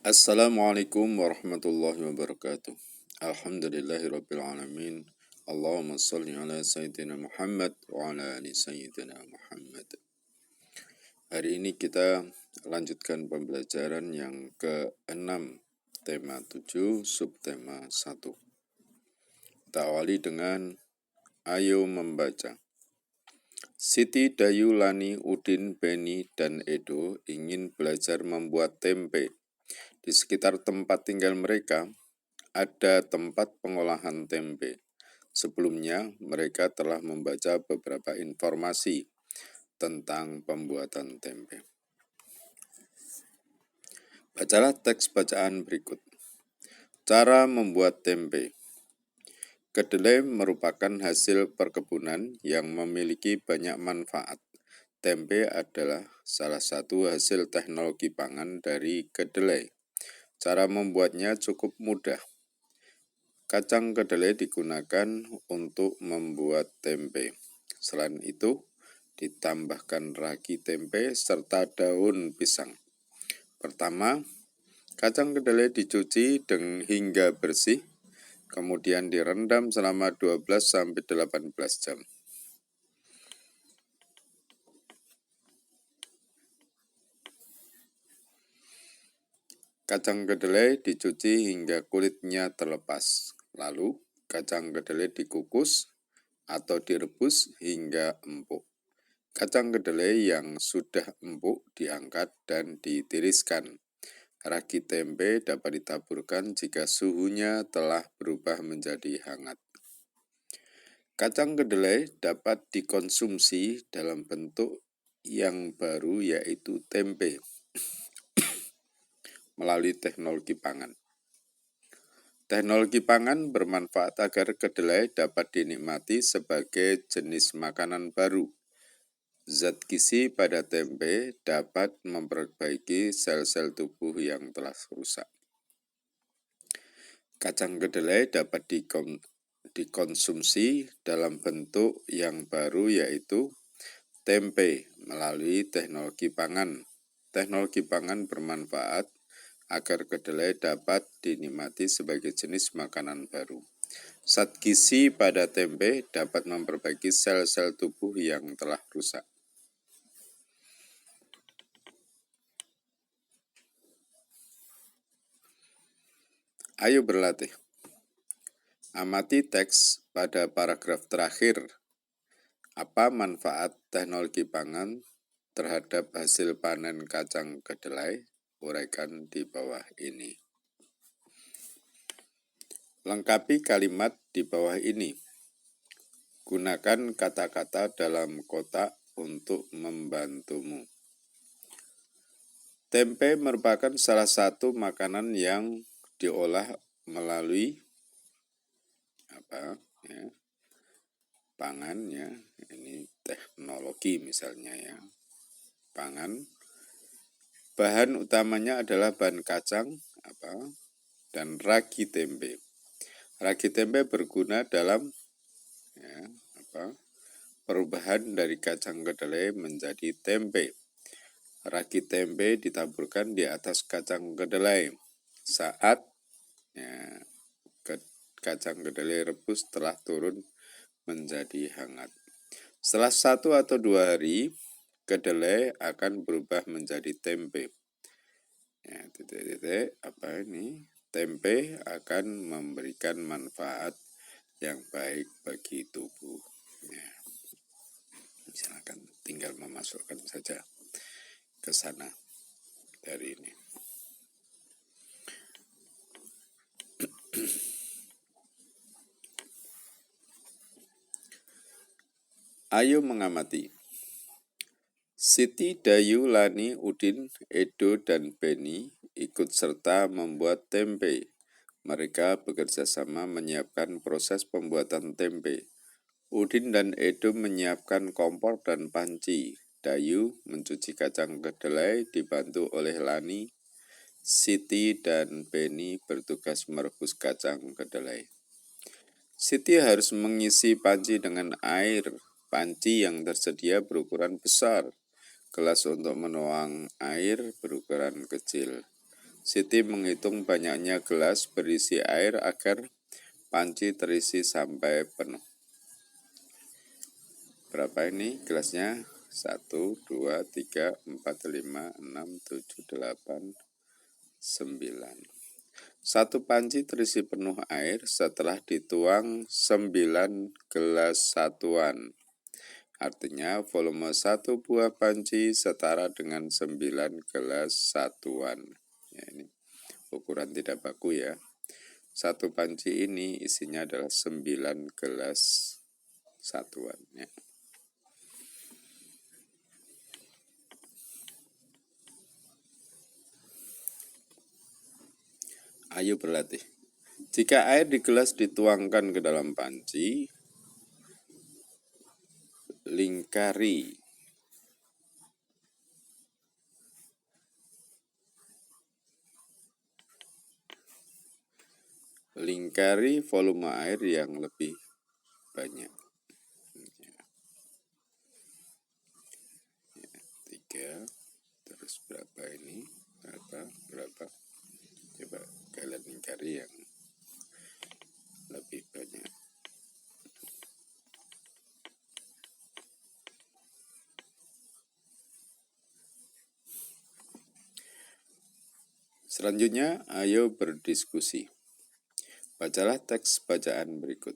Assalamualaikum warahmatullahi wabarakatuh. Alhamdulillahirrabbilalamin. Allahumma salli ala Sayyidina Muhammad wa ala ali Sayyidina Muhammad. Hari ini kita lanjutkan pembelajaran yang ke-6, tema 7, subtema 1. Kita awali dengan Ayo Membaca. Siti, Dayu, Lani, Udin, Beni, dan Edo ingin belajar membuat tempe. Di sekitar tempat tinggal mereka, ada tempat pengolahan tempe. Sebelumnya, mereka telah membaca beberapa informasi tentang pembuatan tempe. Bacalah teks bacaan berikut. Cara membuat tempe. Kedelai merupakan hasil perkebunan yang memiliki banyak manfaat. Tempe adalah salah satu hasil teknologi pangan dari kedelai. Cara membuatnya cukup mudah. Kacang kedelai digunakan untuk membuat tempe. Selain itu, ditambahkan ragi tempe serta daun pisang. Pertama, kacang kedelai dicuci hingga bersih, kemudian direndam selama 12-18 jam. Kacang kedelai dicuci hingga kulitnya terlepas. Lalu, kacang kedelai dikukus atau direbus hingga empuk. Kacang kedelai yang sudah empuk diangkat dan ditiriskan. Ragi tempe dapat ditaburkan jika suhunya telah berubah menjadi hangat. Kacang kedelai dapat dikonsumsi dalam bentuk yang baru yaitu tempe melalui teknologi pangan. Teknologi pangan bermanfaat agar kedelai dapat dinikmati sebagai jenis makanan baru. Zat gizi pada tempe dapat memperbaiki sel-sel tubuh yang telah rusak. Kacang kedelai dapat dikonsumsi dalam bentuk yang baru yaitu tempe melalui teknologi pangan. Teknologi pangan bermanfaat agar kedelai dapat dinikmati sebagai jenis makanan baru. Zat gizi pada tempe dapat memperbaiki sel-sel tubuh yang telah rusak. Ayo berlatih. Amati teks pada paragraf terakhir. Apa manfaat teknologi pangan terhadap hasil panen kacang kedelai? Uraikan di bawah ini. Lengkapi kalimat di bawah ini. Gunakan kata-kata dalam kotak untuk membantumu. Tempe merupakan salah satu makanan yang diolah melalui pangan ya. Ini teknologi misalnya ya. Pangan. Bahan utamanya adalah bahan kacang dan ragi tempe. Ragi tempe berguna dalam perubahan dari kacang kedelai menjadi tempe. Ragi tempe ditaburkan di atas kacang kedelai saat kacang kedelai rebus telah turun menjadi hangat. Setelah 1 atau 2 hari, kedelai akan berubah menjadi tempe. Tempe akan memberikan manfaat yang baik bagi tubuh. Silakan tinggal memasukkan saja ke sana dari ini. Ayo mengamati. Siti, Dayu, Lani, Udin, Edo, dan Beni ikut serta membuat tempe. Mereka bekerja sama menyiapkan proses pembuatan tempe. Udin dan Edo menyiapkan kompor dan panci. Dayu mencuci kacang kedelai dibantu oleh Lani. Siti dan Beni bertugas merebus kacang kedelai. Siti harus mengisi panci dengan air. Panci yang tersedia berukuran besar. Gelas untuk menuang air berukuran kecil. Siti menghitung banyaknya gelas berisi air agar panci terisi sampai penuh. Berapa ini gelasnya? 1, 2, 3, 4, 5, 6, 7, 8, 9. Satu panci terisi penuh air setelah dituang 9 gelas satuan. Artinya volume satu buah panci setara dengan 9 gelas satuan. Ya, ini ukuran tidak baku ya. Satu panci ini isinya adalah 9 gelas satuan. Ya. Ayo berlatih. Jika air di gelas dituangkan ke dalam panci, lingkari volume air yang lebih banyak. 3, terus berapa ini? Berapa? Coba kalian lingkari yang lebih banyak. Selanjutnya, ayo berdiskusi. Bacalah teks bacaan berikut.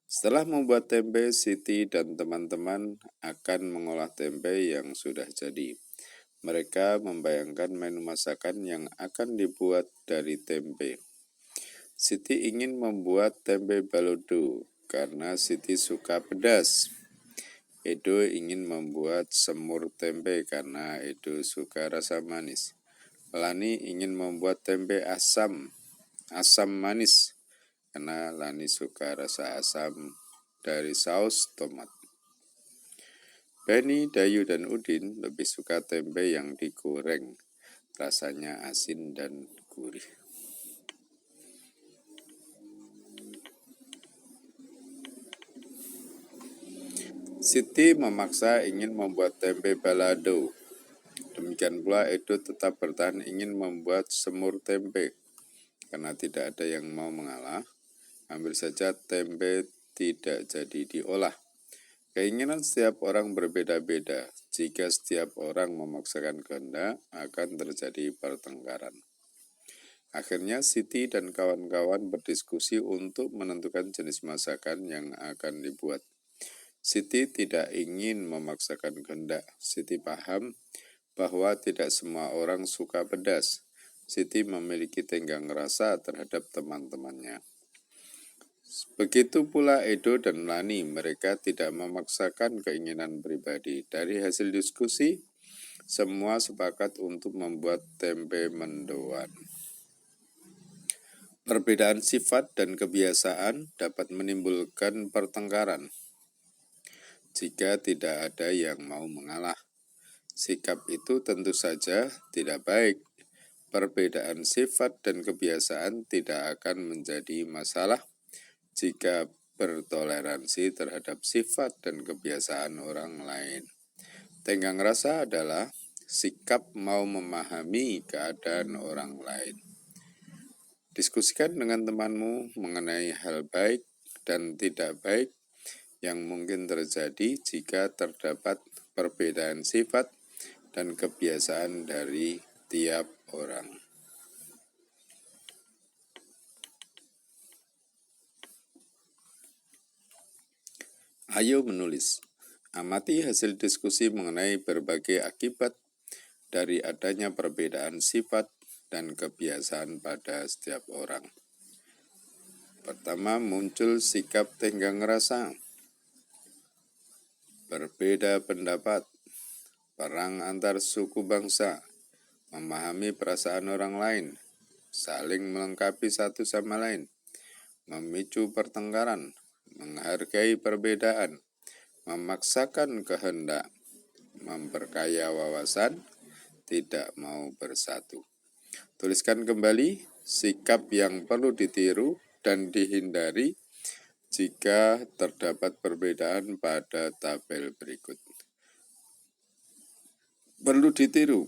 Setelah membuat tempe, Siti dan teman-teman akan mengolah tempe yang sudah jadi. Mereka membayangkan menu masakan yang akan dibuat dari tempe. Siti ingin membuat tempe balado karena Siti suka pedas. Edo ingin membuat semur tempe karena Edo suka rasa manis. Lani ingin membuat tempe asam manis karena Lani suka rasa asam dari saus tomat. Beni, Dayu, dan Udin lebih suka tempe yang digoreng, rasanya asin dan gurih. Siti memaksa ingin membuat tempe balado. Demikian pula Edo tetap bertahan ingin membuat semur tempe. Karena tidak ada yang mau mengalah, ambil saja tempe tidak jadi diolah. Keinginan setiap orang berbeda-beda. Jika setiap orang memaksakan kehendak, akan terjadi pertengkaran. Akhirnya Siti dan kawan-kawan berdiskusi untuk menentukan jenis masakan yang akan dibuat. Siti tidak ingin memaksakan kehendak. Siti paham bahwa tidak semua orang suka pedas. Siti memiliki tenggang rasa terhadap teman-temannya. Begitu pula Edo dan Lani, mereka tidak memaksakan keinginan pribadi. Dari hasil diskusi, semua sepakat untuk membuat tempe mendoan. Perbedaan sifat dan kebiasaan dapat menimbulkan pertengkaran jika tidak ada yang mau mengalah. Sikap itu tentu saja tidak baik. Perbedaan sifat dan kebiasaan tidak akan menjadi masalah jika bertoleransi terhadap sifat dan kebiasaan orang lain. Tenggang rasa adalah sikap mau memahami keadaan orang lain. Diskusikan dengan temanmu mengenai hal baik dan tidak baik yang mungkin terjadi jika terdapat perbedaan sifat dan kebiasaan dari tiap orang. Ayo menulis. Amati hasil diskusi mengenai berbagai akibat dari adanya perbedaan sifat dan kebiasaan pada setiap orang. Pertama, muncul sikap tenggang rasa, berbeda pendapat, perang antar suku bangsa, memahami perasaan orang lain, saling melengkapi satu sama lain, memicu pertengkaran, menghargai perbedaan, memaksakan kehendak, memperkaya wawasan, tidak mau bersatu. Tuliskan kembali sikap yang perlu ditiru dan dihindari jika terdapat perbedaan pada tabel berikut. Perlu ditiru.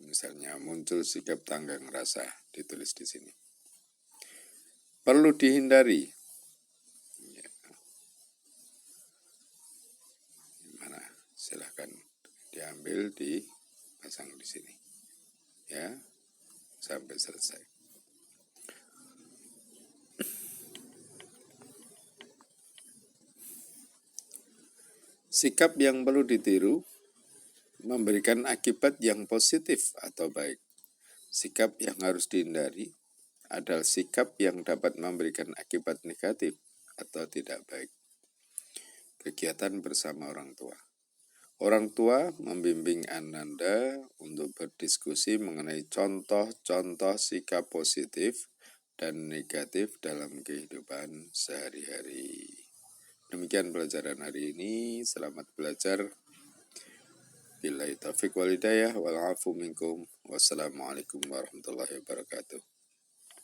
Misalnya muncul sikap tanggang rasa, ditulis di sini. Perlu dihindari. Ya. Mana? Silahkan diambil, dipasang di sini. Ya, sampai selesai. Sikap yang perlu ditiru memberikan akibat yang positif atau baik. Sikap yang harus dihindari adalah sikap yang dapat memberikan akibat negatif atau tidak baik. Kegiatan bersama orang tua. Orang tua membimbing Ananda untuk berdiskusi mengenai contoh-contoh sikap positif dan negatif dalam kehidupan sehari-hari. Demikian pelajaran hari ini. Selamat belajar. Billahi taufiq wal hidayah wal afu minkum. Wassalamualaikum warahmatullahi wabarakatuh.